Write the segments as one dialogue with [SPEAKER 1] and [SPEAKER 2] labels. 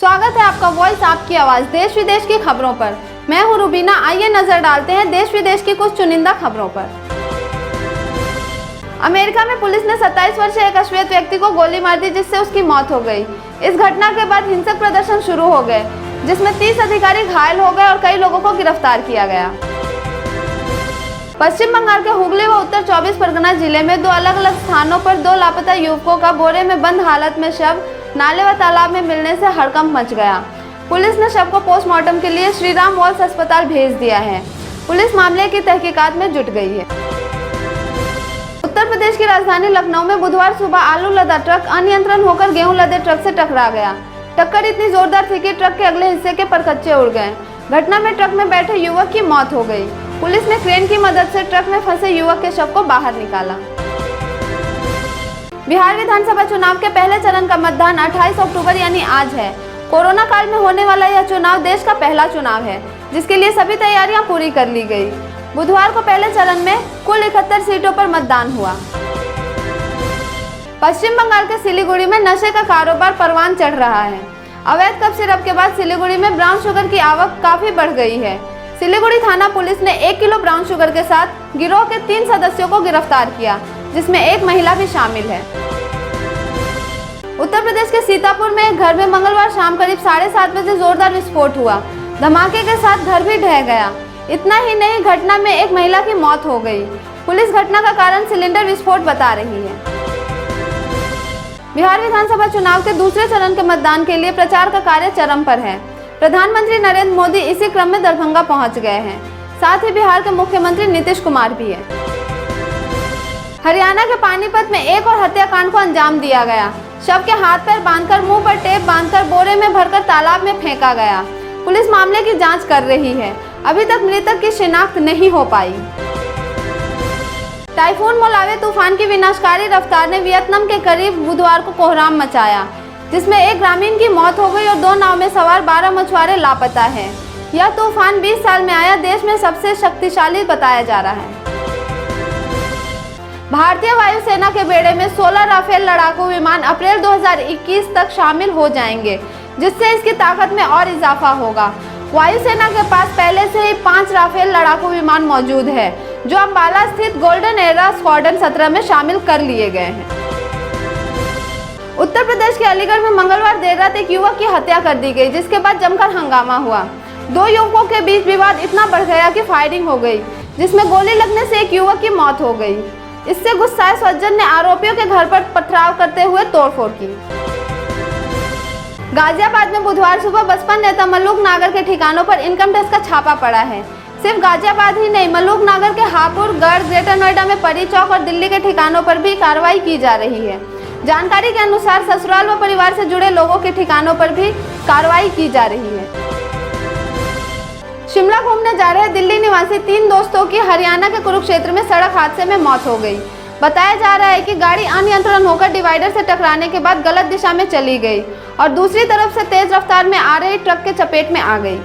[SPEAKER 1] स्वागत है आपका वॉइस आपकी आवाज देश विदेश की खबरों पर। मैं हूं रुबीना। आइए नजर डालते हैं देश विदेश की कुछ चुनिंदा खबरों पर। अमेरिका में पुलिस ने 27 वर्षीय एक अश्वेत व्यक्ति को गोली मार दी, जिससे उसकी मौत हो गई। इस घटना के बाद हिंसक प्रदर्शन शुरू हो गए, जिसमें 30 अधिकारी घायल हो गए और कई लोगों को गिरफ्तार किया गया। पश्चिम बंगाल के हुगली व उत्तर 24 परगना जिले में 2 अलग अलग स्थानों पर 2 लापता युवकों का बोरे में बंद हालत में शव नाले व तालाब में मिलने से हड़कंप मच गया। पुलिस ने शव को पोस्टमार्टम के लिए श्रीराम वॉल्स अस्पताल भेज दिया है। पुलिस मामले की तहकीकात में जुट गई है। उत्तर प्रदेश की राजधानी लखनऊ में बुधवार सुबह आलू लदा ट्रक अनियंत्रण होकर गेहूं लदे ट्रक से टकरा गया। टक्कर इतनी जोरदार थी कि ट्रक के अगले हिस्से के परखच्चे उड़ गए। घटना में ट्रक में बैठे युवक की मौत हो गई। पुलिस ने क्रेन की मदद से ट्रक में फंसे युवक के शव को बाहर निकाला। बिहार विधानसभा चुनाव के पहले चरण का मतदान 28 अक्टूबर यानी आज है। कोरोना काल में होने वाला यह चुनाव देश का पहला चुनाव है, जिसके लिए सभी तैयारियां पूरी कर ली गई। बुधवार को पहले चरण में कुल 71 सीटों पर मतदान हुआ। पश्चिम बंगाल के सिलीगुड़ी में नशे का कारोबार परवान चढ़ रहा है। अवैध कफ सिरप के बाद सिलीगुड़ी में ब्राउन शुगर की आवक काफी बढ़ गई है। सिलीगुड़ी थाना पुलिस ने 1 किलो ब्राउन शुगर के साथ गिरोह के 3 सदस्यों को गिरफ्तार किया, जिसमें एक महिला भी शामिल है। उत्तर प्रदेश के सीतापुर में एक घर में मंगलवार शाम करीब 7:30 बजे जोरदार विस्फोट हुआ। धमाके के साथ घर भी ढह गया। इतना ही नहीं, घटना में एक महिला की मौत हो गई। पुलिस घटना का कारण सिलेंडर विस्फोट बता रही है। बिहार विधानसभा चुनाव के दूसरे चरण के मतदान के लिए प्रचार का कार्य चरम पर है। प्रधानमंत्री नरेंद्र मोदी इसी क्रम में दरभंगा पहुंच गए हैं। साथ ही बिहार के मुख्यमंत्री नीतीश कुमार भी है। हरियाणा के पानीपत में एक और हत्याकांड को अंजाम दिया गया। शव के हाथ पैर बांधकर, मुंह पर टेप बांधकर बोरे में भरकर तालाब में फेंका गया। पुलिस मामले की जांच कर रही है। अभी तक मृतक की शिनाख्त नहीं हो पाई। टाइफून मोलावे तूफान की विनाशकारी रफ्तार ने वियतनाम के करीब बुधवार को कोहराम मचाया, जिसमें एक ग्रामीण की मौत हो गई और 2 नाव में सवार 12 मछुआरे लापता हैं। यह तूफान 20 साल में आया देश में सबसे शक्तिशाली बताया जा रहा है। भारतीय वायुसेना के बेड़े में 16 राफेल लड़ाकू विमान अप्रैल 2021 तक शामिल हो जाएंगे, जिससे इसकी ताकत में और इजाफा होगा। वायुसेना के पास पहले से ही 5 राफेल लड़ाकू विमान मौजूद है, जो अंबाला स्थित गोल्डन एरा स्क्वाड्रन 17 में शामिल कर लिए गए हैं। उत्तर प्रदेश के अलीगढ़ में मंगलवार देर रात एक युवक की हत्या कर दी गई, जिसके बाद जमकर हंगामा हुआ। 2 युवकों के बीच विवाद इतना बढ़ गया कि फायरिंग हो गई, जिसमें गोली लगने से एक युवक की मौत हो गई। इससे गुस्साए सज्जन ने आरोपियों के घर पर पथराव करते हुए तोड़फोड़ की। गाजियाबाद में बुधवार सुबह बसपा नेता मल्लुक नागर के ठिकानों पर इनकम टैक्स का छापा पड़ा है। सिर्फ गाजियाबाद ही नहीं, मल्लुक नागर के हापुड़, गढ़, ग्रेटर नोएडा में परी चौक और दिल्ली के ठिकानों पर भी कार्रवाई की जा रही है। जानकारी के अनुसार ससुराल व परिवार से जुड़े लोगों के ठिकानों पर भी कार्रवाई की जा रही है। शिमला घूमने जा रहे दिल्ली निवासी 3 दोस्तों की हरियाणा के कुरुक्षेत्र में सड़क हादसे में मौत हो गई। बताया जा रहा है कि गाड़ी अनियंत्रण होकर डिवाइडर से टकराने के बाद गलत दिशा में चली गई और दूसरी तरफ से तेज रफ्तार में आ रही ट्रक के चपेट में आ गई।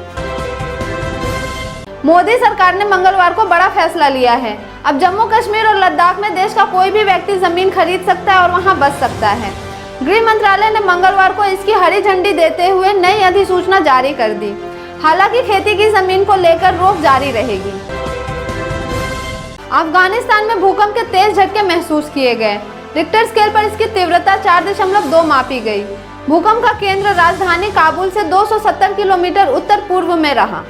[SPEAKER 1] मोदी सरकार ने मंगलवार को बड़ा फैसला लिया है। अब जम्मू कश्मीर और लद्दाख में देश का कोई भी व्यक्ति जमीन खरीद सकता है और वहां बस सकता है। गृह मंत्रालय ने मंगलवार को इसकी हरी झंडी देते हुए नई अधिसूचना जारी कर दी। हालांकि खेती की जमीन को लेकर रोक जारी रहेगी। अफगानिस्तान में भूकंप के तेज झटके महसूस किए गए। रिक्टर स्केल पर इसकी तीव्रता 4.2 मापी गई। भूकंप का केंद्र राजधानी काबुल से 270 किलोमीटर उत्तर पूर्व में रहा।